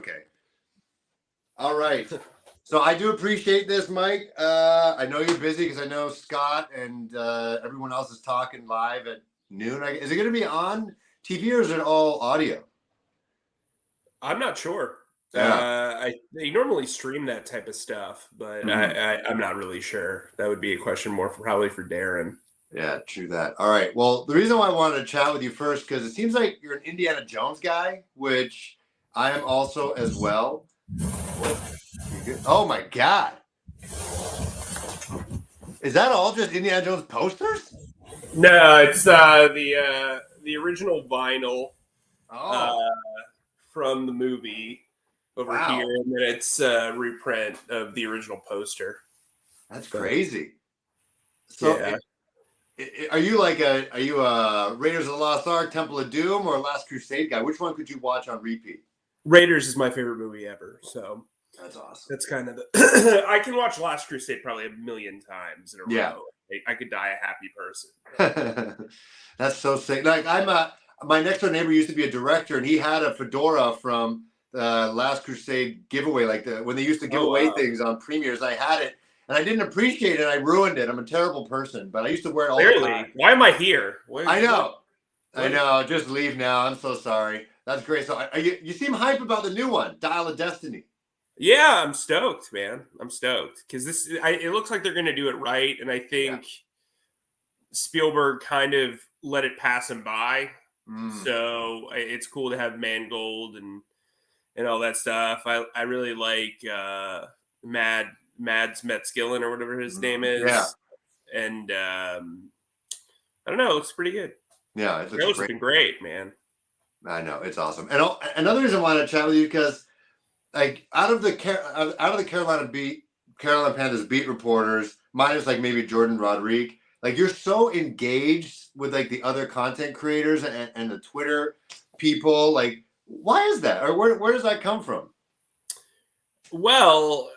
Okay. All right. So I do appreciate this, Mike. I know you're busy because I know Scott and everyone else is talking live at noon. Is it going to be on TV or is it all audio? I'm not sure. Yeah. They normally stream that type of stuff, but I'm not really sure. That would be a question more probably for Darren. Yeah, true that. All right. Well, the reason why I wanted to chat with you first, because it seems like you're an Indiana Jones guy, which I am also as well. Oh my God. Is that all just Indiana Jones posters? No, it's the original vinyl from the movie over here, and then it's a reprint of the original poster. That's crazy. So yeah. Are you a Raiders of the Lost Ark, Temple of Doom, or Last Crusade guy? Which one could you watch on repeat? Raiders is my favorite movie ever. So that's awesome. That's kind of the I can watch Last Crusade probably a million times in a row. I could die a happy person. That's so sick. Like my next door neighbor used to be a director, and he had a fedora from the Last Crusade giveaway, like when they used to give away things on premieres. I had it. And I didn't appreciate it. I ruined it. I'm a terrible person, but I used to wear it all the time. Why am I here? I know. Just leave now. I'm so sorry. That's great. So you seem hype about the new one, Dial of Destiny. Yeah, I'm stoked, man. I'm stoked because it looks like they're going to do it right, and I think Spielberg kind of let it pass him by. So it's cool to have Mangold and all that stuff. I really like Mads Metzgillen or whatever his name is. Yeah. And I don't know, it looks pretty good. Yeah, it looks looking great, man. I know, it's awesome. And another reason I wanted to chat with you because, like, out of the Carolina Panthers beat reporters, minus like maybe Jordan Rodriguez, like you're so engaged with like the other content creators and the Twitter people. Like, why is that, or where does that come from? Well,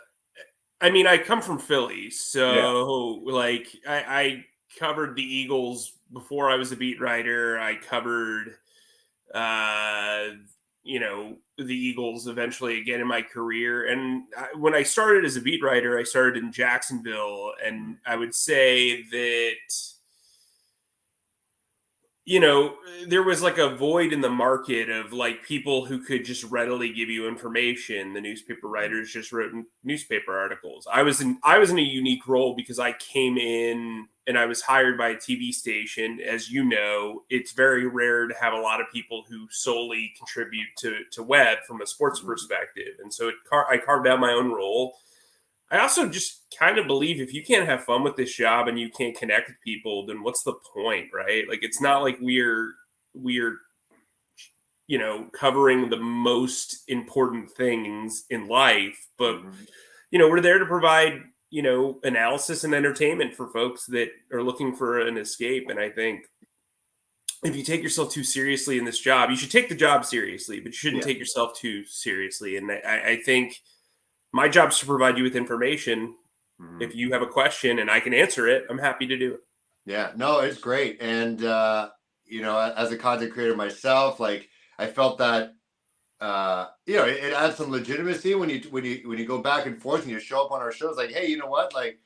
I mean, I come from Philly, so like I covered the Eagles before I was a beat writer. I covered, the Eagles eventually again in my career. And when I started as a beat writer, I started in Jacksonville, and I would say that, there was like a void in the market of like people who could just readily give you information. The newspaper writers just wrote newspaper articles. I was in a unique role because I came in and I was hired by a TV station. As you know, it's very rare to have a lot of people who solely contribute to web from a sports perspective. And so I carved out my own role. I also just kind of believe if you can't have fun with this job and you can't connect with people, then what's the point, right? Like, it's not like we're covering the most important things in life, but we're there to provide, analysis and entertainment for folks that are looking for an escape. And I think if you take yourself too seriously in this job, you should take the job seriously, but you shouldn't take yourself too seriously. And I think my job is to provide you with information. If you have a question and I can answer it, I'm happy to do it. Yeah, no, it's great. And, as a content creator myself, like I felt that, it adds some legitimacy when you go back and forth and you show up on our shows like, hey, you know what? Like,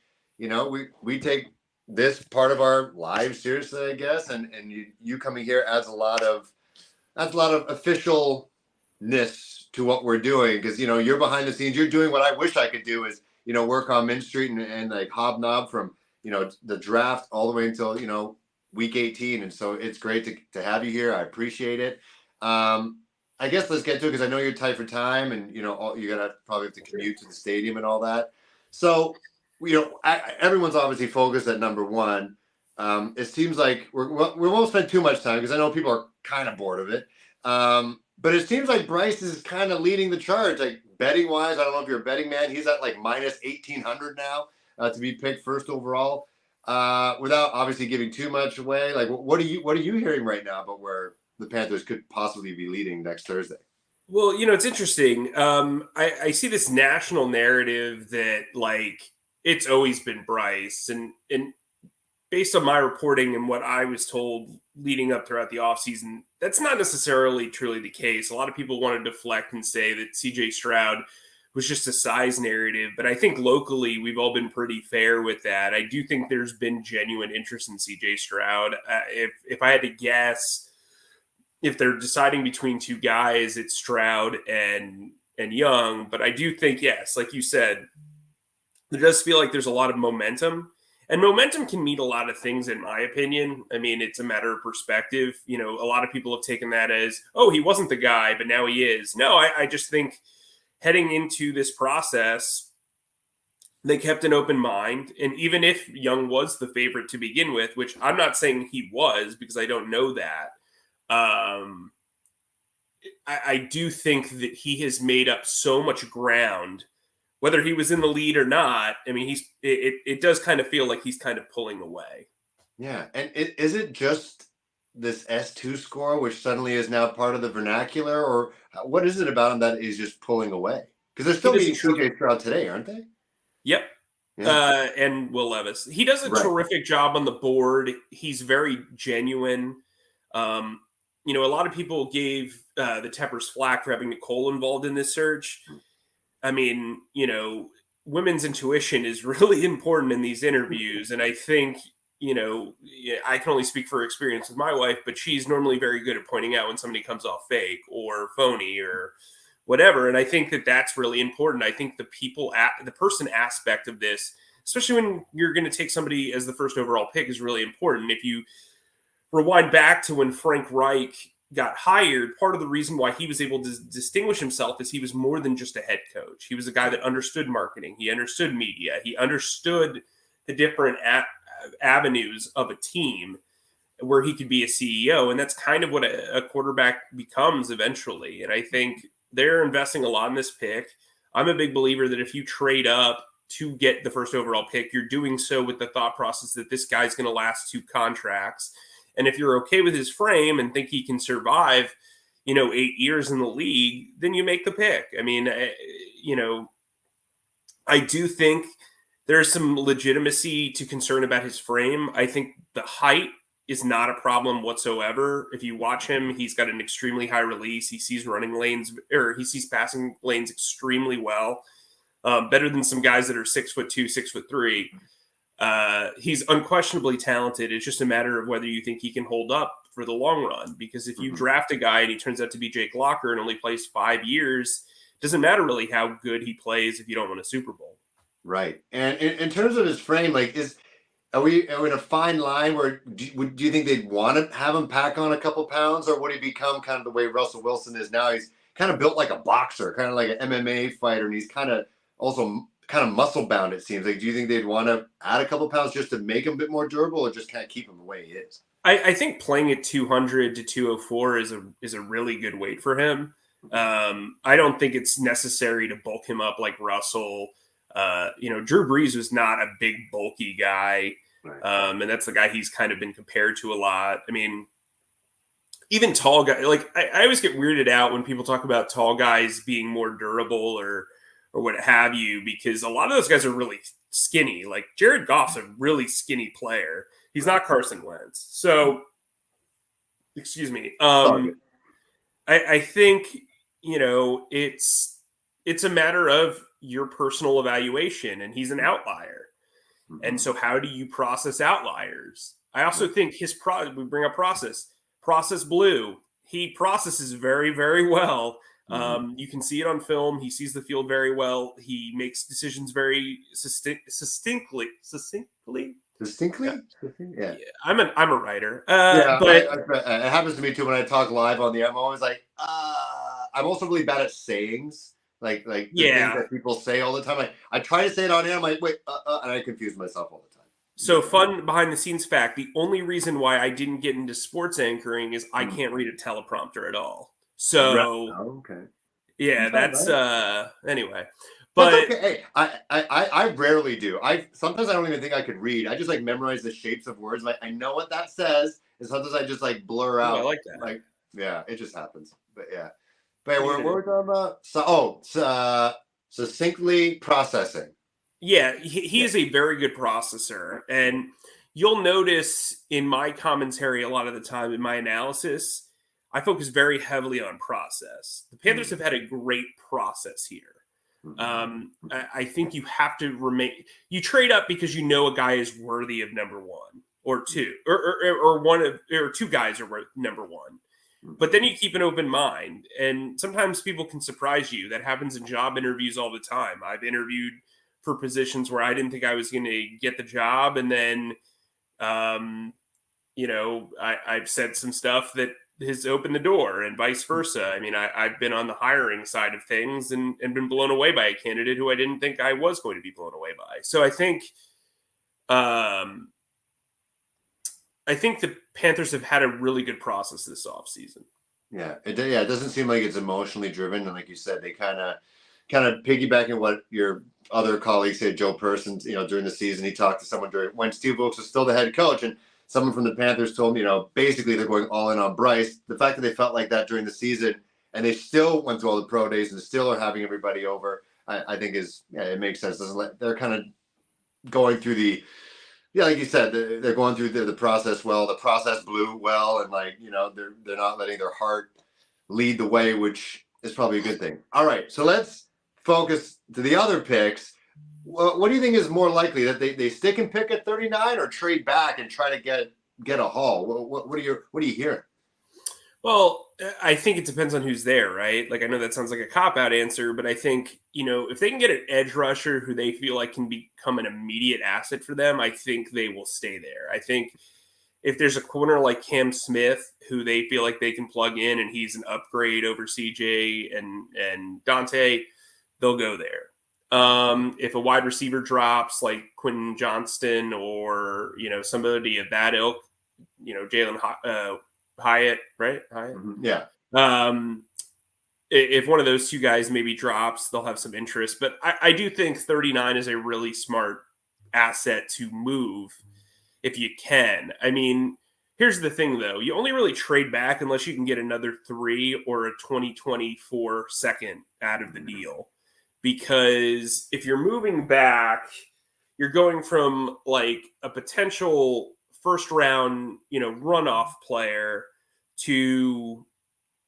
we take this part of our lives seriously, I guess. And you coming here adds a lot of officialness to what we're doing, because you're behind the scenes. You're doing what I wish I could do is work on Main Street and like hobnob from the draft all the way until week 18. And so it's great to have you here. I appreciate it. I guess let's get to it because I know you're tight for time and you're gonna probably have to commute to the stadium and all that. So everyone's obviously focused at number one. It seems like we won't spend too much time because I know people are kind of bored of it. But it seems like Bryce is kind of leading the charge, like betting wise. I don't know if you're a betting man. He's at like minus 1,800 now to be picked first overall. Without obviously giving too much away, like what are you hearing right now about where the Panthers could possibly be leading next Thursday? Well, it's interesting. I see this national narrative that like it's always been Bryce, and based on my reporting and what I was told leading up throughout the offseason, that's not necessarily truly the case. A lot of people want to deflect and say that CJ Stroud was just a size narrative, but I think locally we've all been pretty fair with that. I do think there's been genuine interest in CJ Stroud. If I had to guess, if they're deciding between two guys, it's Stroud and Young. But I do think, yes, like you said, there does feel like there's a lot of momentum. And momentum can mean a lot of things, in my opinion. I mean, it's a matter of perspective. You know, a lot of people have taken that as, oh, he wasn't the guy, but now he is. No, I just think heading into this process, they kept an open mind. And even if Young was the favorite to begin with, which I'm not saying he was because I don't know that, I do think that he has made up so much ground, whether he was in the lead or not. I mean, it does kind of feel like he's kind of pulling away. Yeah, and is it just this S2 score, which suddenly is now part of the vernacular, or what is it about him that is just pulling away? Because they're still meeting CJ Stroud today, aren't they? Yep. Yeah. And Will Levis. He does a terrific job on the board. He's very genuine. You know, a lot of people gave the Teppers flack for having Nicole involved in this search. I mean, you know, women's intuition is really important in these interviews. And I think, you know, I can only speak for experience with my wife, but she's normally very good at pointing out when somebody comes off fake or phony or whatever. And I think that that's really important. I think the person aspect of this, especially when you're going to take somebody as the first overall pick, is really important. If you rewind back to when Frank Reich got hired, part of the reason why he was able to distinguish himself is he was more than just a head coach. He was a guy that understood marketing. He understood media. He understood the different avenues of a team where he could be a CEO. And that's kind of what a quarterback becomes eventually. And I think they're investing a lot in this pick. I'm a big believer that if you trade up to get the first overall pick, you're doing so with the thought process that this guy's going to last 2 contracts. And if you're okay with his frame and think he can survive, you know, 8 years in the league, then you make the pick. I mean, you know, I do think there's some legitimacy to concern about his frame. I think the height is not a problem whatsoever. If you watch him, he's got an extremely high release. He sees he sees passing lanes extremely well, better than some guys that are 6'2", 6'3". He's unquestionably talented. It's just a matter of whether you think he can hold up for the long run. Because if you draft a guy and he turns out to be Jake Locker and only plays 5 years, it doesn't matter really how good he plays if you don't win a Super Bowl. Right. And in terms of his frame, like, are we in a fine line where do you think they'd want to have him pack on a couple pounds, or would he become kind of the way Russell Wilson is now? He's kind of built like a boxer, kind of like an MMA fighter, and he's kind of also kind of muscle bound, it seems. Like, do you think they'd want to add a couple pounds just to make him a bit more durable, or just kind of keep him the way he is? I think playing at 200 to 204 is a really good weight for him. I don't think it's necessary to bulk him up like Russell. You know, Drew Brees was not a big, bulky guy. Right. And that's the guy he's kind of been compared to a lot. I mean, even tall guys, like I always get weirded out when people talk about tall guys being more durable or what have you, because a lot of those guys are really skinny. Like Jared Goff's a really skinny player. He's not Carson Wentz. So, excuse me. I think, you know, it's a matter of your personal evaluation, and he's an outlier. And so how do you process outliers? I also think we bring up process blue. He processes very, very well. You can see it on film. He sees the field very well. He makes decisions very succinctly. Yeah. I'm a writer. But it happens to me too when I talk live on the. I'm always like, I'm also really bad at sayings. Like the things that people say all the time. I try to say it on air. I'm like, wait, and I confuse myself all the time. So fun behind the scenes fact: the only reason why I didn't get into sports anchoring is I can't read a teleprompter at all. So okay, yeah, that's anyway. But that's okay. Hey, I rarely do. Sometimes I don't even think I could read. I just like memorize the shapes of words. Like I know what that says, and sometimes I just like blur out. I like that. Like yeah, it just happens. But yeah. But what we're talking about? Succinctly processing. Yeah, he is a very good processor. And, you'll notice in my commentary a lot of the time in my analysis, I focus very heavily on process. The Panthers have had a great process here. I think you have to you trade up because you know a guy is worthy of number one or two, or two guys are worth number one. But then you keep an open mind, and sometimes people can surprise you. That happens in job interviews all the time. I've interviewed for positions where I didn't think I was going to get the job, and then, I've said some stuff that has opened the door, and vice versa. I mean, I've been on the hiring side of things and been blown away by a candidate who I didn't think I was going to be blown away by. So I think the Panthers have had a really good process this offseason. Yeah, it doesn't seem like it's emotionally driven, and like you said, they kind of piggybacking what your other colleague said. Joe Persons, during the season, he talked to someone when Steve Wilkes was still the head coach, and someone from the Panthers told him, basically they're going all in on Bryce. The fact that they felt like that during the season, and they still went through all the pro days and still are having everybody over, I think it makes sense. They're kind of going through like you said, they're going through the process well. The process blew well, and they're not letting their heart lead the way, which is probably a good thing. All right, so let's focus to the other picks. What do you think is more likely, that they stick and pick at 39 or trade back and try to get a haul? What are you hearing? Well, I think it depends on who's there, right? Like, I know that sounds like a cop-out answer, but I think, if they can get an edge rusher who they feel like can become an immediate asset for them, I think they will stay there. I think if there's a corner like Cam Smith who they feel like they can plug in and he's an upgrade over CJ and Dante, they'll go there. If a wide receiver drops like Quentin Johnston or, somebody of that ilk, Jalen Hyatt, right? Hyatt? Mm-hmm. Yeah. If one of those two guys maybe drops, they'll have some interest. But I do think 39 is a really smart asset to move if you can. I mean, here's the thing, though. You only really trade back unless you can get another 3 or a 2024 second out of the deal. Because if you're moving back, you're going from like a potential first round, runoff player to,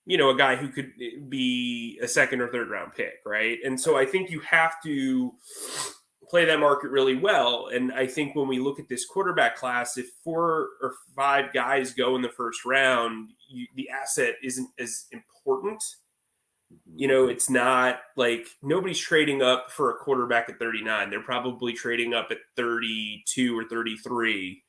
a guy who could be a second or third round pick, right? And so I think you have to play that market really well. And I think when we look at this quarterback class, if 4 or 5 guys go in the first round, the asset isn't as important. It's not like nobody's trading up for a quarterback at 39. They're probably trading up at 32 or 33,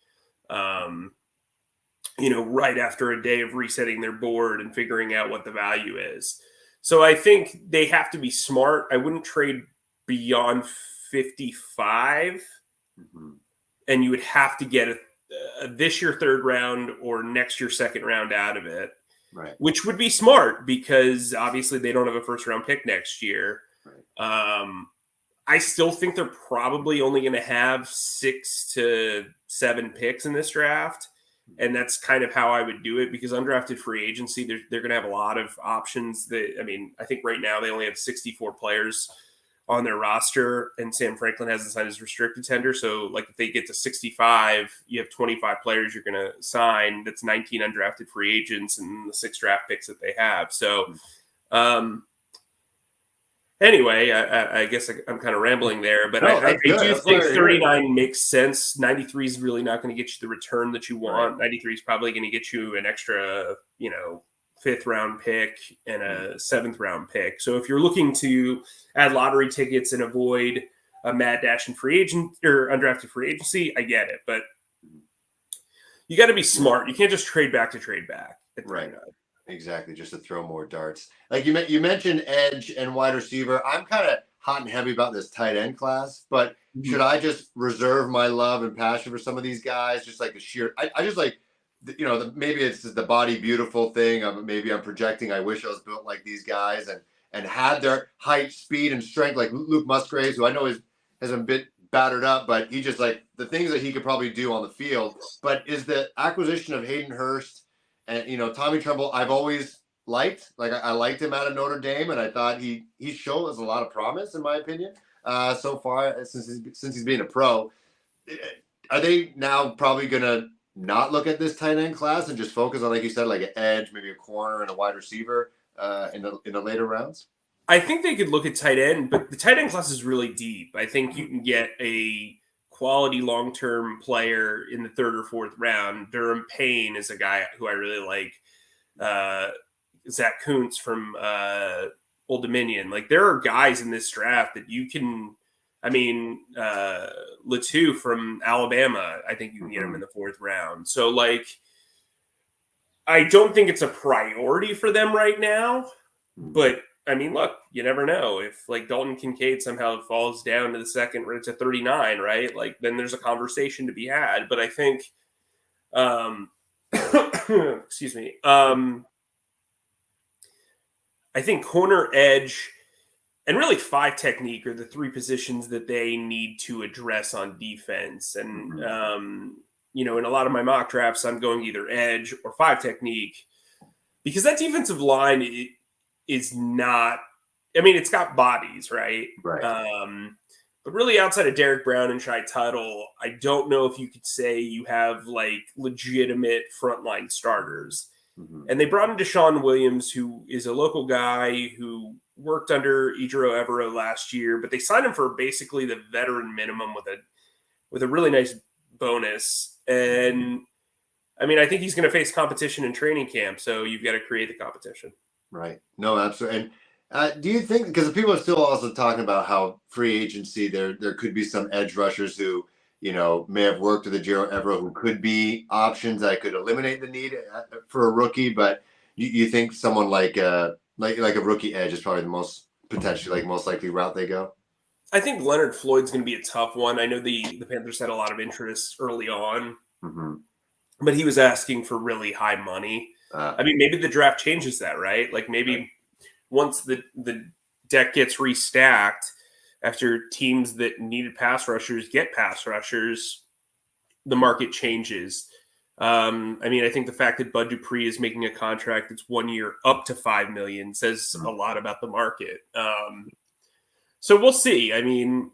right after a day of resetting their board and figuring out what the value is. So I think they have to be smart. I wouldn't trade beyond 55, and you would have to get this year third round or next year second round out of it. Right. Which would be smart because obviously they don't have a first round pick next year. Right. I still think they're probably only going to have 6 to 7 picks in this draft. And that's kind of how I would do it because undrafted free agency, they're going to have a lot of options. I think right now they only have 64 players on their roster, and Sam Franklin hasn't signed his restricted tender. So, like, if they get to 65, you have 25 players you're going to sign. That's 19 undrafted free agents and the 6 draft picks that they have. So, anyway, I guess I'm kind of rambling there, but I do think 39 makes sense. 93 is really not going to get you the return that you want. Right. 93 is probably going to get you an extra, 5th round pick and a 7th round pick. So if you're looking to add lottery tickets and avoid a mad dash in free agent or undrafted free agency, I get it, but you got to be smart. You can't just trade back to trade back. Right. Exactly. Just to throw more darts. Like you mentioned edge and wide receiver. I'm kind of hot and heavy about this tight end class, but should I just reserve my love and passion for some of these guys? Just like the sheer, I just like, maybe it's the body beautiful thing. Maybe I'm projecting. I wish I was built like these guys and had their height, speed, and strength, like Luke Musgraves, who I know has a bit battered up, but he just like the things that he could probably do on the field. But is the acquisition of Hayden Hurst and Tommy Tremble, I've always liked. Like I liked him out of Notre Dame, and I thought he showed us a lot of promise, in my opinion, so far since he's been a pro. are they now probably going to not look at this tight end class and just focus on, like you said, like an edge, maybe a corner and a wide receiver in the later rounds? I think they could look at tight end, but the tight end class is really deep. I think you can get a quality long-term player in the third or fourth round. Durham Payne is a guy who I really like. Zach Kuntz from Old Dominion. Like, there are guys in this draft that you can. I mean, Latu from Alabama, I think you can get him in the fourth round. So, like, I don't think it's a priority for them right now. But, I mean, look, you never know. If, like, Dalton Kincaid somehow falls down to the second to 39, right? Like, then there's a conversation to be had. But I think, excuse me, I think corner, edge, and really five technique are the three positions that they need to address on defense. And, in a lot of my mock drafts, I'm going either edge or five technique because that defensive line is not, I mean, it's got bodies, right? Right. But really outside of Derek Brown and Shai Tuttle, I don't know if you could say you have like legitimate frontline starters. And they brought in Deshaun Williams, who is a local guy who worked under Ejiro Evero last year, but they signed him for basically the veteran minimum with a really nice bonus. And I mean, I think he's going to face competition in training camp, so you've got to create the competition. Right. No, absolutely. And do you think, because people are still also talking about how free agency, there could be some edge rushers who, may have worked with Ejiro Evero who could be options that could eliminate the need for a rookie, but you think someone like a rookie edge is probably the most potentially most likely route they go? I think Leonard Floyd's going to be a tough one. I know the Panthers had a lot of interest early on, but he was asking for really high money. I mean, maybe the draft changes that, right? Like maybe once the deck gets restacked after teams that needed pass rushers get pass rushers, the market changes. I mean, I think the fact that Bud Dupree is making a contract that's 1 year up to $5 million says a lot about the market. So we'll see. I mean,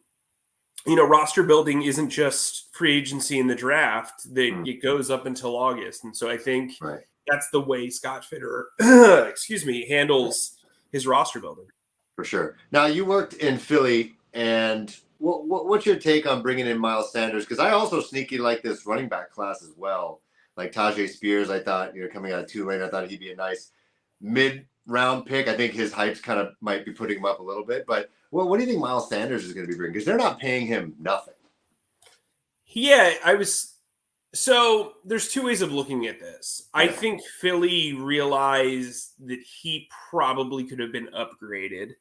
roster building isn't just free agency in the draft. It goes up until August. And so I think that's the way Scott Fitterer, handles his roster building. For sure. Now, you worked in Philly, and what's your take on bringing in Miles Sanders? Because I also sneaky like this running back class as well. Like Tajay Spears, I thought, coming out of Tulane, I thought he'd be a nice mid-round pick. I think his hype's kind of might be putting him up a little bit. But what do you think Miles Sanders is going to be bringing? Because they're not paying him nothing. Yeah, So there's two ways of looking at this. I think Philly realized that he probably could have been upgraded.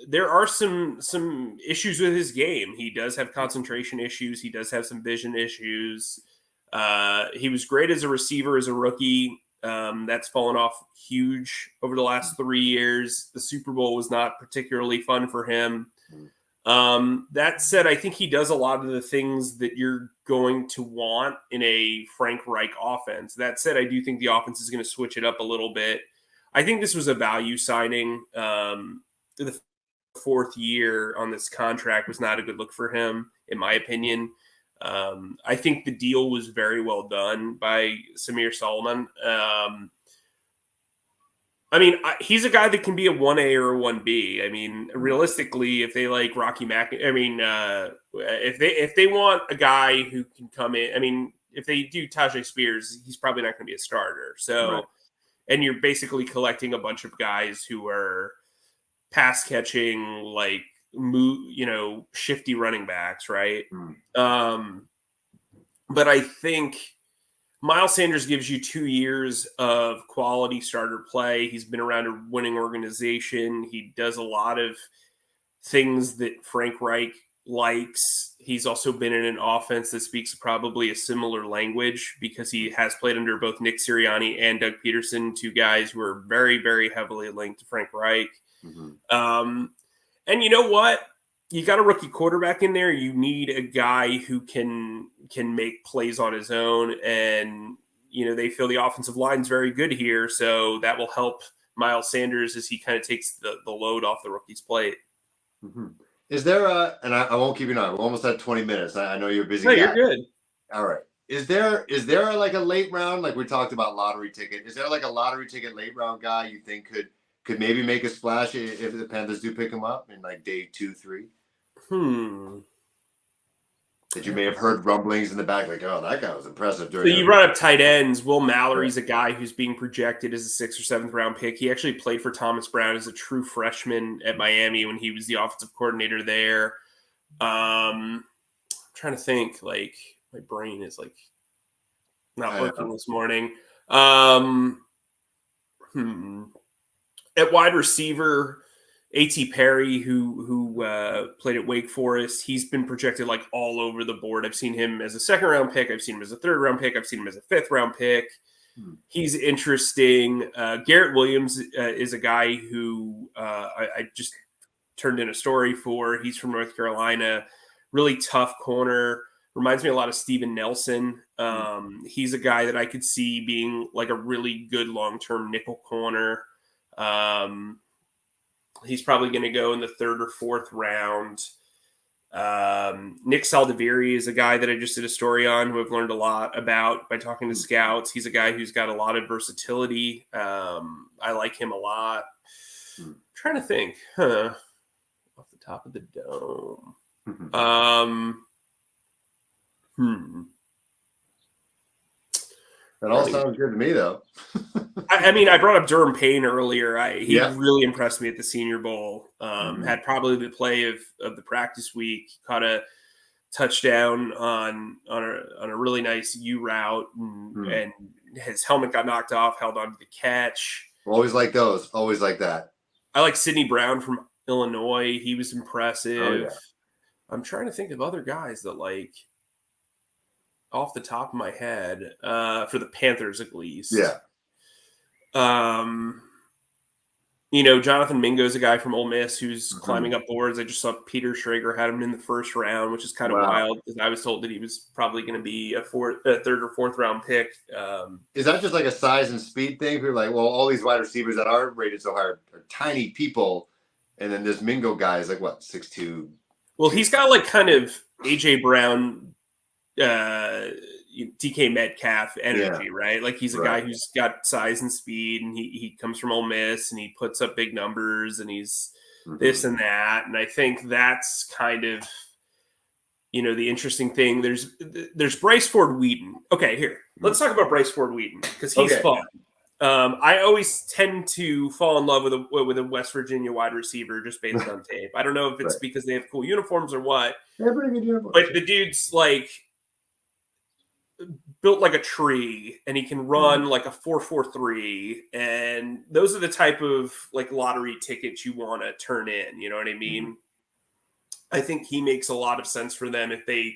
There are some issues with his game. He does have concentration issues. He does have some vision issues. He was great as a receiver as a rookie. That's fallen off huge over the last 3 years. The Super Bowl was not particularly fun for him. That said, I think he does a lot of the things that you're going to want in a Frank Reich offense. That said, I do think the offense is going to switch it up a little bit. I think this was a value signing. The fourth year on this contract was not a good look for him, in my opinion. I think the deal was very well done by Samir Solomon. I mean, he's a guy that can be a 1A or a 1B. I mean, realistically, if they like Rocky Mack, I mean, if they want a guy who can come in, I mean, if they do Tajay Spears, he's probably not going to be a starter. So, and you're basically collecting a bunch of guys who are pass catching, like, shifty running backs, right? But I think Miles Sanders gives you 2 years of quality starter play. He's been around a winning organization. He does a lot of things that Frank Reich likes. He's also been in an offense that speaks probably a similar language because he has played under both Nick Sirianni and Doug Peterson, two guys who are very, very heavily linked to Frank Reich. And you know what? You got a rookie quarterback in there. You need a guy who can make plays on his own. And, they feel the offensive line's very good here. So that will help Miles Sanders as he kind of takes the load off the rookie's plate. Is there and I won't keep you on. We're almost at 20 minutes. I know you're a busy No, you're guy. good. All right. Is there like a late round, like we talked about lottery ticket? Is there like a lottery ticket late round guy you think could maybe make a splash if the Panthers do pick him up in like day 2, 3? That you may have heard rumblings in the back, like, oh, that guy was impressive So during. you brought up tight ends. Will Mallory's a guy who's being projected as a 6th or 7th round pick. He actually played for Thomas Brown as a true freshman at Miami when he was the offensive coordinator there. I'm trying to think, like, my brain is like not working this morning. At wide receiver, A.T. Perry, who played at Wake Forest, he's been projected like all over the board. I've seen him as a 2nd round pick. I've seen him as a 3rd round pick. I've seen him as a 5th round pick. He's interesting. Garrett Williams is a guy who I just turned in a story for. He's from North Carolina. Really tough corner. Reminds me a lot of Steven Nelson. He's a guy that I could see being like a really good long-term nickel corner. He's probably going to go in the 3rd or 4th round. Nick Saldiveri is a guy that I just did a story on who I've learned a lot about by talking to scouts. He's a guy who's got a lot of versatility. I like him a lot. Trying to think, off the top of the dome. That all sounds good to me, though. I mean, I brought up Durham Payne earlier. He really impressed me at the Senior Bowl. Had probably the play of the practice week. Caught a touchdown on a really nice U route, and his helmet got knocked off. Held on to the catch. Always like those. Always like that. I like Sidney Brown from Illinois. He was impressive. Oh, yeah. I'm trying to think of other guys that like. Off the top of my head, for the Panthers at least. Yeah. Jonathan Mingo is a guy from Ole Miss who's climbing up boards. I just saw Peter Schrager had him in the 1st round, which is kind of wild because I was told that he was probably going to be a 3rd or 4th round pick. Is that just like a size and speed thing? People are like, well, all these wide receivers that are rated so high are tiny people, and then this Mingo guy is like what, 6'2"? Well, he's got like kind of AJ Brown. DK Metcalf energy, right? Like he's a guy who's got size and speed, and he comes from Ole Miss, and he puts up big numbers, and he's this and that. And I think that's kind of the interesting thing. There's Bryce Ford Wheaton. Okay, here let's talk about Bryce Ford Wheaton because he's fun. I always tend to fall in love with a West Virginia wide receiver just based on tape. I don't know if it's because they have cool uniforms or what. They have pretty good uniforms. But the dude's like built like a tree, and he can run like a 4.43, and those are the type of like lottery tickets you want to turn in. You know what I mean? I think he makes a lot of sense for them if they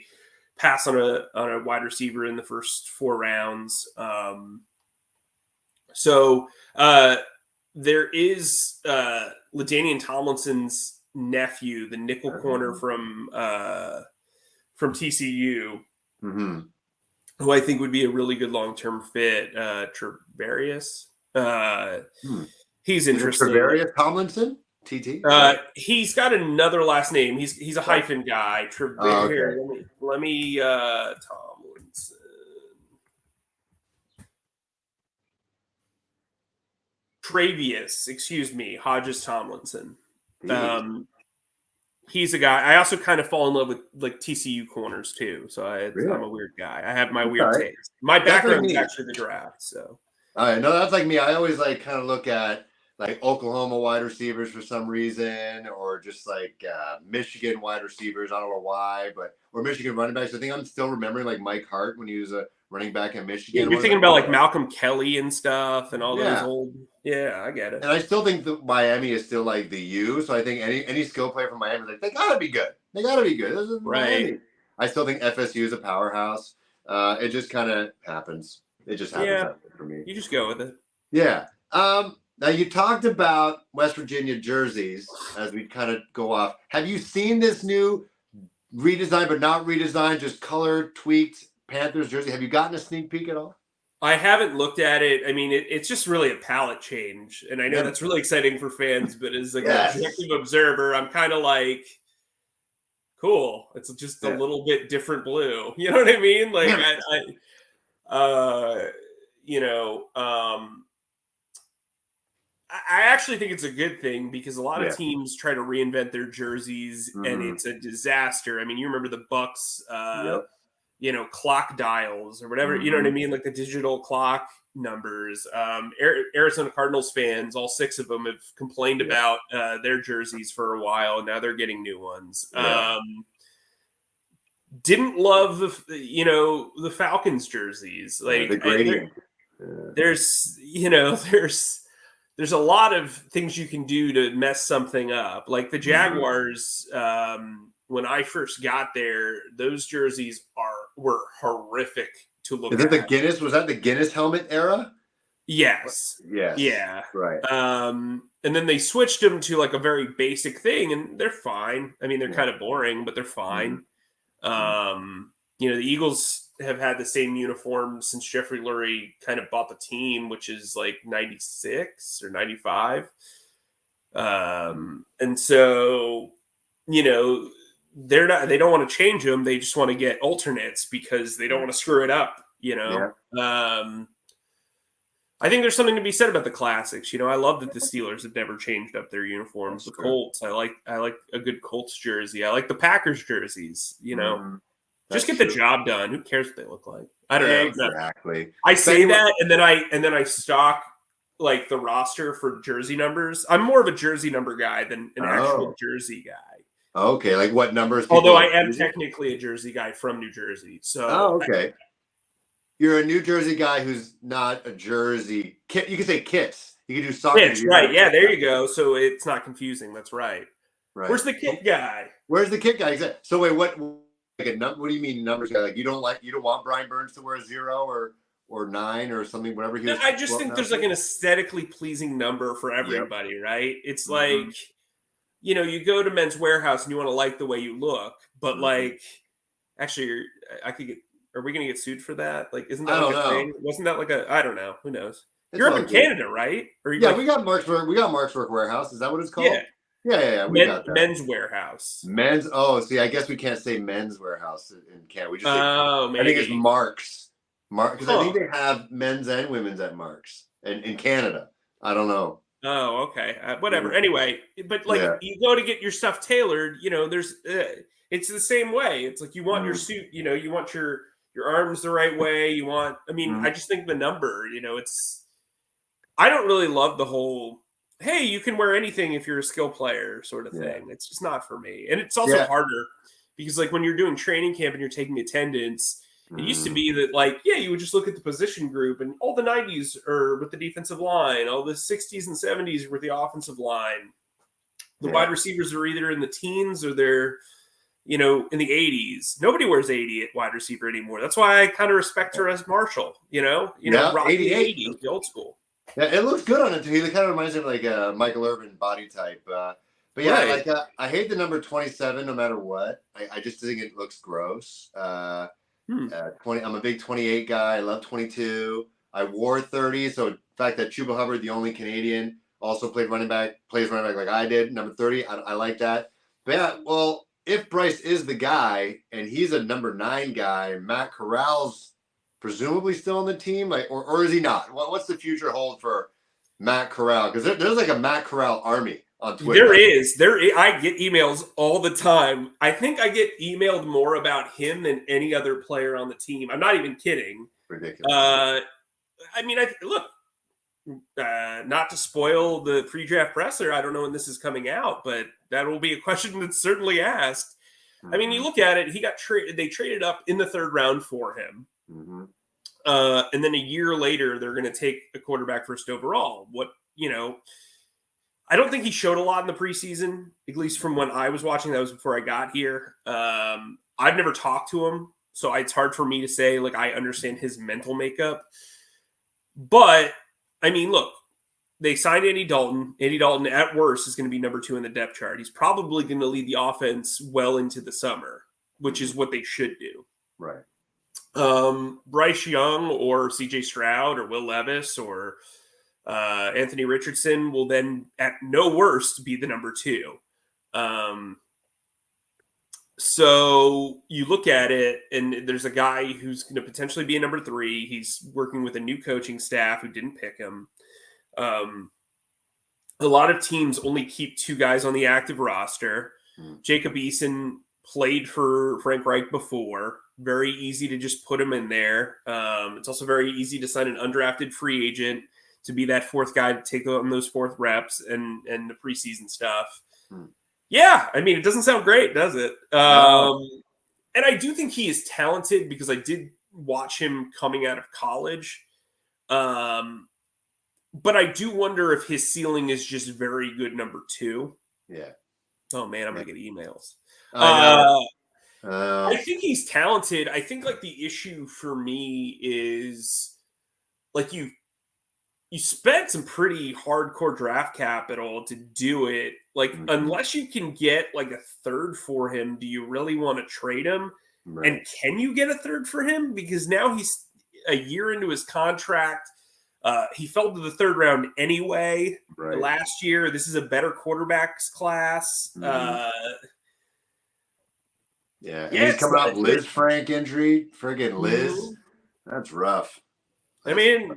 pass on a wide receiver in the first 4 rounds. So there is LaDainian Tomlinson's nephew, the nickel corner from TCU, who I think would be a really good long-term fit. Travarius. He's interesting. Travarius Tomlinson? TT? He's got another last name. He's a hyphen guy. Travarius. Let me Tomlinson. Travius, excuse me, Hodges Tomlinson. He's a guy. I also kind of fall in love with like TCU corners too. So I'm a weird guy. I have my weird taste. My background is actually the draft. So all right, no, that's like me. I always like kind of look at like Oklahoma wide receivers for some reason, or just like Michigan wide receivers. I don't know why, or Michigan running backs. I think I'm still remembering like Mike Hart when he was a running back in Michigan. Yeah, you're thinking about like Malcolm Kelly and stuff, and all those old. Yeah, I get it. And I still think that Miami is still like the U. So I think any skill player from Miami, like, they gotta be good. They gotta be good. This is Miami. I still think FSU is a powerhouse. It just kind of happens. It just happens for me. You just go with it. Yeah. Now you talked about West Virginia jerseys as we kind of go off. Have you seen this new redesigned, but not redesigned, just color tweaked Panthers jersey? Have you gotten a sneak peek at all? I haven't looked at it. I mean, it's just really a palette change. And I know that's really exciting for fans, but as like an objective observer, I'm kind of like, cool. It's just a Yeah. little bit different blue. You know what I mean? Like Damn it. you know, I actually think it's a good thing because a lot of Yeah. teams try to reinvent their jerseys and Mhm. it's a disaster. I mean, you remember the Bucks, Yep. clock dials or whatever, you know what I Mhm. mean? Like the digital clock numbers. Arizona Cardinals fans, all six of them have complained Yeah. about their jerseys for a while, and now they're getting new ones. Yeah. Didn't love the Falcons jerseys. Like The gradient. Yeah. there's there's a lot of things you can do to mess something up. Like the Mhm. Jaguars, when I first got there, those jerseys were horrific to Is look it the at. Guinness? Was that the Guinness helmet era? Yes. Yes. Yeah. Right. And then they switched them to like a very basic thing, and they're fine. I mean, they're Yeah. kind of boring, but they're Mhm. fine. Mhm. The Eagles have had the same uniform since Jeffrey Lurie kind of bought the team, which is like 96 or 95. And so, you know, they don't want to change them. They just want to get alternates because they don't Yeah. want to screw it up, you know? Yeah. I think there's something to be said about the classics. I love that the Steelers have never changed up their uniforms. That's The true. Colts, I like a good Colts jersey. I like the Packers jerseys. Mhm. Just That's get the true. job done. Who cares what they look like? I don't know. No. Exactly. I So say anyway, that and then I stock like the roster for jersey numbers. I'm more of a jersey number guy than an actual oh, jersey guy. okay. Like what numbers people Although I like am using? technically a jersey guy from New Jersey. So Oh, okay. You're a New Jersey guy who's not a Jersey kit. You can say kits. You can do soccer. Mitch, You're not right. a Yeah, kit there guy. you go. So it's not confusing. That's right. Where's Right. the kit guy? Where's the kit guy? So wait, what? Like what do you mean numbers guy? Like you don't want Brian Burns to wear 0 or 9 or something, whatever he No, was I just floating think out there's like to. an aesthetically pleasing number for Yep. everybody, right? It's Mm-hmm. like, you go to Men's Warehouse and you want to like the way you look, but Mm-hmm. like, actually, I could get. Are we going to get sued for that? Like, isn't that I like don't a know. thing? Wasn't that like a? I don't know. Who knows? It's You're up all in good. Canada, right? Or you Yeah, like, we got Marksburg. We got Marksburg Warehouse. Is that what it's yeah, called? Yeah. We got that. Men's Warehouse. Men's. Oh, see, I guess we can't say Men's Warehouse in Canada. We just say. Oh, I think it's maybe. Marks. Mark, because I think Huh. they have men's and women's at Marks in Canada. I don't know. Oh, okay. Whatever. Yeah. Anyway, but like Yeah. you go to get your stuff tailored, there's it's the same way. It's like you want your Mm. suit, you want your arms the right way. I mean, Mm. I just think the number, I don't really love the whole hey, you can wear anything if you're a skill player sort of Yeah. thing. It's just not for me. And it's also Yeah. harder because like when you're doing training camp and you're taking attendance, it used to Mm. be that like, yeah, you would just look at the position group and all the 90s are with the defensive line, all the 60s and 70s are with the offensive line. The Yeah. wide receivers are either in the teens or they're, in the 80s. Nobody wears 80 at wide receiver anymore. That's why I kind of respect her as Marshall, Yeah. rocking the 88. 80, the old school. Yeah, it looks good on it too. He kind of reminds me of like a Michael Irvin body type. But yeah, Right. like I hate the number 27 no matter what. I just think it looks gross. 20. I'm a big 28 guy. I love 22. I wore 30. So the fact that Chuba Hubbard, the only Canadian, also plays running back like I did. Number 30. I like that. But yeah, well, if Bryce is the guy and he's a number 9 guy, Matt Corral's presumably still on the team, like, or is he not? What's the future hold for Matt Corral? Because there's like a Matt Corral army on Twitter. I get emails all the time. I think I get emailed more about him than any other player on the team. I'm not even kidding. Ridiculous. I mean, look, not to spoil the pre-draft presser. I don't know when this is coming out, but that will be a question that's certainly asked. Mm-hmm. I mean, you look at it, he got traded. They traded up in the 3rd round for him. Mm-hmm. And then a year later, they're going to take a quarterback first overall. I don't think he showed a lot in the preseason, at least from when I was watching. That was before I got here. I've never talked to him, so it's hard for me to say, like, I understand his mental makeup. But, I mean, look, they signed Andy Dalton. Andy Dalton, at worst, is going to be number 2 in the depth chart. He's probably going to lead the offense well into the summer, which is what they should do. Right. Bryce Young or CJ Stroud or Will Levis or Anthony Richardson will then, at no worst, be the number 2. So you look at it, and there's a guy who's going to potentially be a number 3. He's working with a new coaching staff who didn't pick him. Um, a lot of teams only keep 2 guys on the active roster. Jacob Eason played for Frank Reich before. Very easy to just put him in there. It's also very easy to sign an undrafted free agent to be that 4th guy to take on those 4th reps and the preseason stuff. Yeah, I mean, it doesn't sound great, does it? No. And I do think he is talented because I did watch him coming out of college. But I do wonder if his ceiling is just very good number 2. Yeah. Oh man, I'm gonna get emails. I I think he's talented. I think like the issue for me is like you spent some pretty hardcore draft capital to do it. Like unless you can get like a 3rd for him, do you really want to trade him? Right. And can you get a 3rd for him? Because now he's a year into his contract. He fell to the 3rd round anyway last year. This is a better quarterbacks class. Yeah, and he's coming off Liz Frank injury. Friggin' Liz. That's rough. I mean,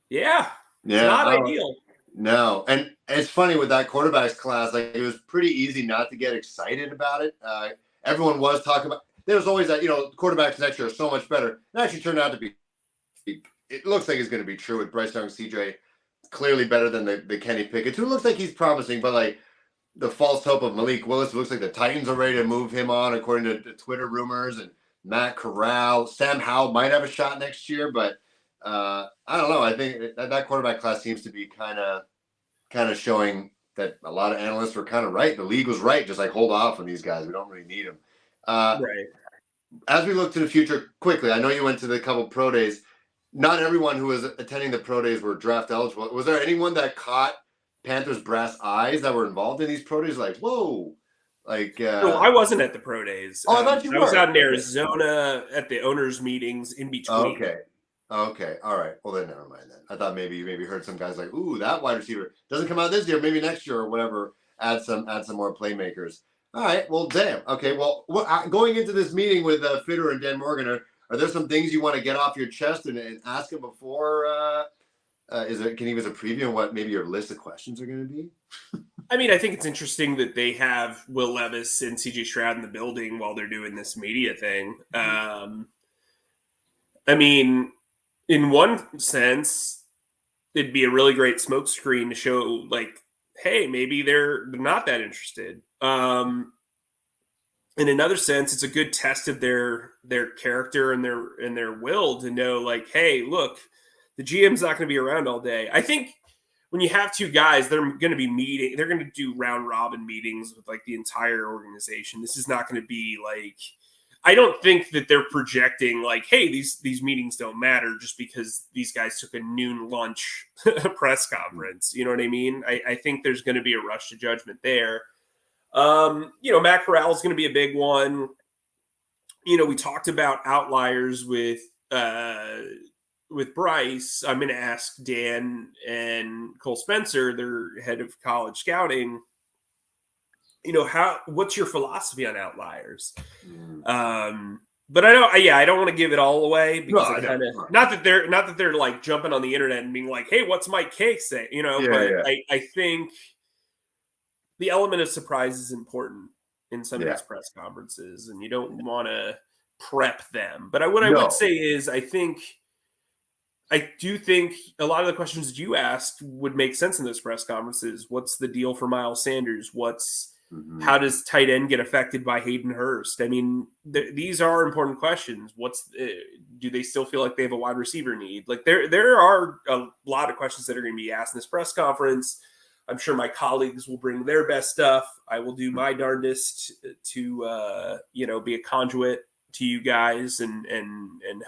yeah, not ideal. No, and it's funny with that quarterbacks class. Like it was pretty easy not to get excited about it. Everyone was talking about. There was always that quarterbacks next year are so much better. It actually turned out to be. It looks like it's going to be true with Bryce Young, CJ. Clearly better than the Kenny Pickett, who looks like he's promising, but like the false hope of Malik Willis. It looks like the Titans are ready to move him on, according to the Twitter rumors. And Matt Corral, Sam Howell might have a shot next year, but I don't know. I think that quarterback class seems to be kind of showing that a lot of analysts were kind of right. The league was right, just like hold off on these guys. We don't really need them. Right. As we look to the future, quickly, I know you went to the couple pro days. Not everyone who was attending the pro days were draft eligible. Was there anyone that caught Panthers brass eyes that were involved in these pro days? Like, whoa. Like, no, I wasn't at the pro days. I thought you were. I was out in Arizona at the owners' meetings in between. Okay. All right. Well, then never mind then. I thought maybe you heard some guys like, ooh, that wide receiver doesn't come out this year, maybe next year or whatever. Add some more playmakers. All right. Well, damn. Okay. Well, going into this meeting with Fitter and Dan Morgan, are there some things you want to get off your chest and ask him before? Can you give us a preview of what maybe your list of questions are going to be? I mean, I think it's interesting that they have Will Levis and CJ Stroud in the building while they're doing this media thing. I mean, in one sense, it'd be a really great smokescreen to show, like, hey, maybe they're not that interested. In another sense, it's a good test of their character and their will to know, like, hey, look, the GM's not going to be around all day. I think when you have 2 guys, they're going to be meeting. They're going to do round robin meetings with like the entire organization. This is not going to be like. I don't think that they're projecting like, hey, these meetings don't matter just because these guys took a noon lunch press conference. You know what I mean? I think there's going to be a rush to judgment there. Matt Corral is going to be a big one. We talked about outliers with Bryce. I'm going to ask Dan and Cole Spencer, their head of college scouting, what's your philosophy on outliers? But I don't want to give it all away because not that they're like jumping on the internet and being like, hey, what's Mike Kaye say? I think the element of surprise is important in some of these press conferences, and you don't want to prep them. But what I would say is I do think a lot of the questions that you asked would make sense in those press conferences. What's the deal for Miles Sanders? How does tight end get affected by Hayden Hurst? I mean, these are important questions. Do they still feel like they have a wide receiver need? Like there are a lot of questions that are going to be asked in this press conference. I'm sure my colleagues will bring their best stuff. I will do my darndest to, be a conduit to you guys and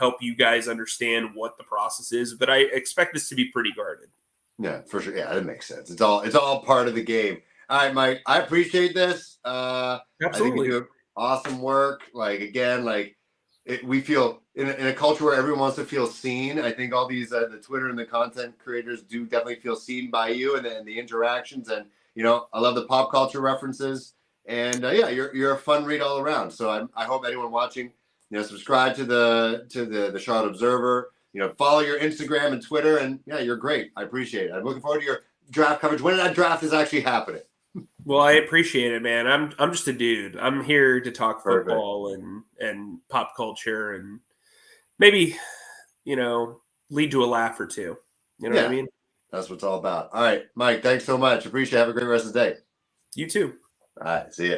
help you guys understand what the process is. But I expect this to be pretty guarded. Yeah, for sure. Yeah, that makes sense. It's all part of the game. All right, Mike, I appreciate this. Absolutely. I think you do awesome work. Like, again, we feel in a culture where everyone wants to feel seen. I think all these, the Twitter and the content creators do definitely feel seen by you and the interactions. And, I love the pop culture references. And yeah, you're a fun read all around. So I hope anyone watching, subscribe to the Charlotte Observer. Follow your Instagram and Twitter, and yeah, you're great. I appreciate it. I'm looking forward to your draft coverage when that draft is actually happening. Well, I appreciate it, man. I'm just a dude. I'm here to talk football and pop culture and maybe, lead to a laugh or two. You know what I mean? That's what it's all about. All right, Mike, thanks so much. Appreciate it. Have a great rest of the day. You too. All right, see ya.